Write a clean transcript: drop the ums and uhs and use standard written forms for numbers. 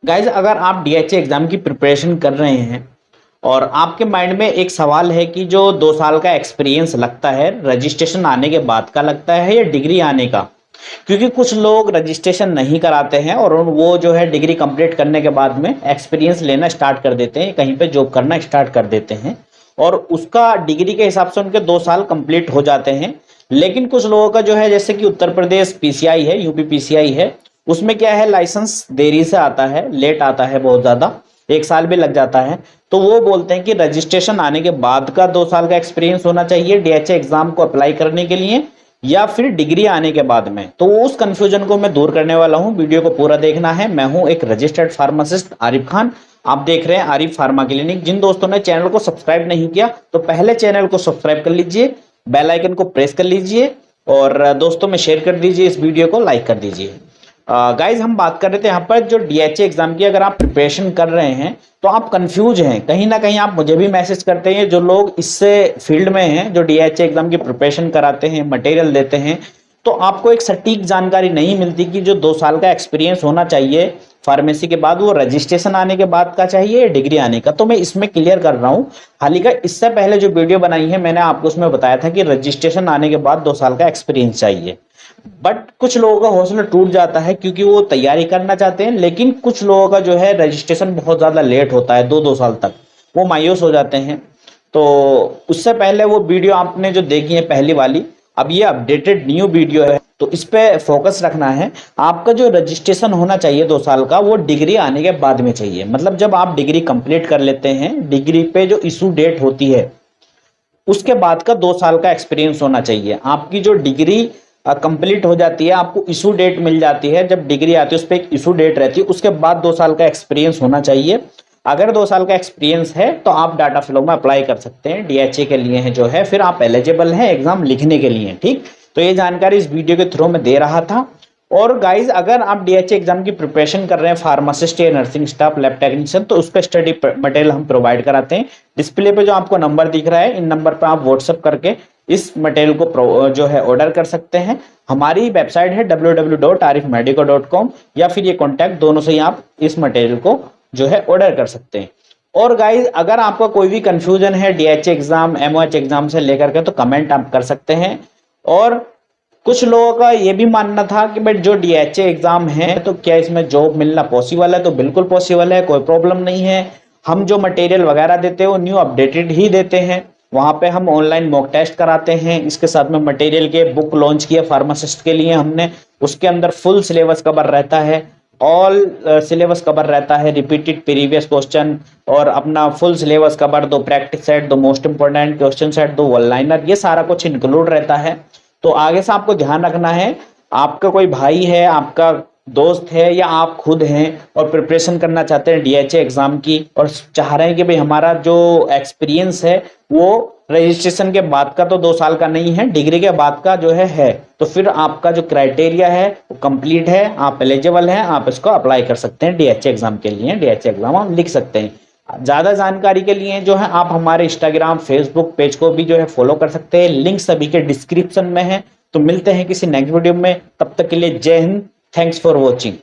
Guys अगर आप DHA exam की प्रिपरेशन कर रहे हैं और आपके माइंड में एक सवाल है कि जो 2 साल का एक्सपीरियंस लगता है रजिस्ट्रेशन आने के बाद का लगता है या डिग्री आने का, क्योंकि कुछ लोग रजिस्ट्रेशन नहीं कराते हैं और वो जो है डिग्री कंप्लीट करने के बाद में एक्सपीरियंस लेना स्टार्ट कर देते हैं, कहीं पे जॉब करना स्टार्ट कर देते हैं और उसका डिग्री के हिसाब से उनके 2 साल कंप्लीट हो जाते हैं। लेकिन कुछ लोगों का जो है, जैसे कि उत्तर प्रदेश पीसीआई है, यूपी पीसीआई है, उसमें क्या है लाइसेंस देरी से आता है, लेट आता है, बहुत ज्यादा 1 साल भी लग जाता है। तो वो बोलते हैं कि रजिस्ट्रेशन आने के बाद का 2 साल का एक्सपीरियंस होना चाहिए डीएचए एग्जाम को अप्लाई करने के लिए या फिर डिग्री आने के बाद में। तो उस कंफ्यूजन को मैं दूर करने वाला हूं, वीडियो को पूरा देखना है। मैं हूं एक रजिस्टर्ड फार्मासिस्ट आरिफ खान, आप देख रहे हैं आरिफ फार्मा क्लिनिक। जिन दोस्तों ने चैनल को सब्सक्राइब नहीं किया तो पहले चैनल को सब्सक्राइब कर लीजिए, बेल आइकन को प्रेस कर लीजिए और दोस्तों में शेयर कर दीजिए, इस वीडियो को लाइक कर दीजिए। गाइज हम बात कर रहे थे यहाँ पर जो डीएचए एग्जाम की अगर आप प्रिपरेशन कर रहे हैं तो आप कंफ्यूज हैं, कहीं ना कहीं आप मुझे भी मैसेज करते हैं, जो लोग इससे फील्ड में हैं, जो डीएचए एग्जाम की प्रिपरेशन कराते हैं, मटेरियल देते हैं, तो आपको एक सटीक जानकारी नहीं मिलती कि जो 2 साल का एक्सपीरियंस होना चाहिए फार्मेसी के बाद वो रजिस्ट्रेशन आने के बाद का चाहिए या डिग्री आने का। तो मैं इसमें क्लियर कर रहा हूँ। हालांकि इससे पहले जो वीडियो बनाई है मैंने आपको उसमें बताया था कि रजिस्ट्रेशन आने के बाद 2 साल का एक्सपीरियंस चाहिए, बट कुछ लोगों का हौसला टूट जाता है क्योंकि वो तैयारी करना चाहते हैं, लेकिन कुछ लोगों का जो है रजिस्ट्रेशन बहुत ज्यादा लेट होता है, 2-2 साल तक, वो मायूस हो जाते हैं। तो उससे पहले वो वीडियो आपने जो देखी है पहली वाली, अब ये अपडेटेड न्यू वीडियो है, तो इस पे फोकस रखना है। आपका जो रजिस्ट्रेशन होना चाहिए 2 साल का वो डिग्री आने के बाद में चाहिए। मतलब जब आप डिग्री कंप्लीट कर लेते हैं, डिग्री पे जो इशू डेट होती है उसके बाद का 2 साल का एक्सपीरियंस होना चाहिए। आपकी जो डिग्री कंप्लीट हो जाती है, आपको इशू डेट मिल जाती है, जब डिग्री आती है उस पर एक इशू डेट रहती है, उसके बाद 2 साल का एक्सपीरियंस होना चाहिए। अगर 2 साल का एक्सपीरियंस है तो आप डाटा फ्लो में अप्लाई कर सकते हैं, डीएचए के लिए है जो है, फिर आप एलिजिबल हैं एग्जाम लिखने के लिए। ठीक, तो ये जानकारी इस वीडियो के थ्रू में दे रहा था। और गाइज अगर आप डीएचए एग्जाम की प्रिपरेशन कर रहे हैं, फार्मासिस्ट या नर्सिंग स्टाफ, लैब टेक्नीशियन, तो उसका स्टडी मटेरियल हम प्रोवाइड कराते हैं। डिस्प्ले पे जो आपको नंबर दिख रहा है, इन नंबर पे आप व्हाट्सएप करके इस मटेरियल को जो है ऑर्डर कर सकते हैं। हमारी वेबसाइट है www.arifmedico.com या फिर ये कॉन्टैक्ट, दोनों से ही आप इस मटेरियल को जो है ऑर्डर कर सकते हैं। और गाइज अगर आपका कोई भी कंफ्यूजन है डीएचए एग्जाम, एमओएच एग्जाम से लेकर के, तो कमेंट आप कर सकते हैं। और कुछ लोगों का ये भी मानना था कि भाई जो डीएचए एग्जाम है तो क्या इसमें जॉब मिलना पॉसिबल है, तो बिल्कुल पॉसिबल है, कोई प्रॉब्लम नहीं है। हम जो मटेरियल वगैरह देते हैं वो न्यू अपडेटेड ही देते हैं। वहां पे हम ऑनलाइन मॉक टेस्ट कराते हैं, इसके साथ में मटेरियल के बुक लॉन्च किया फार्मासिस्ट के लिए हमने, उसके अंदर फुल सिलेबस कवर रहता है, ऑल सिलेबस कवर रहता है, रिपीटेड प्रीवियस क्वेश्चन और अपना full syllabus cover, 2 practice set, 2 most important question set, 2 one liner, ये सारा कुछ इंक्लूड रहता है। तो आगे से आपको ध्यान रखना है, आपका कोई भाई है, आपका दोस्त है या आप खुद हैं और प्रिपरेशन करना चाहते हैं डीएचए एग्जाम की और चाह रहे हैं कि भाई हमारा जो एक्सपीरियंस है वो रजिस्ट्रेशन के बाद का तो 2 साल का नहीं है, डिग्री के बाद का जो है, तो फिर आपका जो क्राइटेरिया है वो कंप्लीट है, आप एलिजिबल हैं, आप इसको अप्लाई कर सकते हैं डीएचए एग्जाम के लिए। डीएचए एग्जाम आप लिख सकते हैं। ज्यादा जानकारी के लिए जो है आप हमारे इंस्टाग्राम, फेसबुक पेज को भी जो है फॉलो कर सकते हैं, लिंक सभी के डिस्क्रिप्शन में है। तो मिलते हैं किसी नेक्स्ट वीडियो में, तब तक के लिए जय हिंद, थैंक्स फॉर वॉचिंग।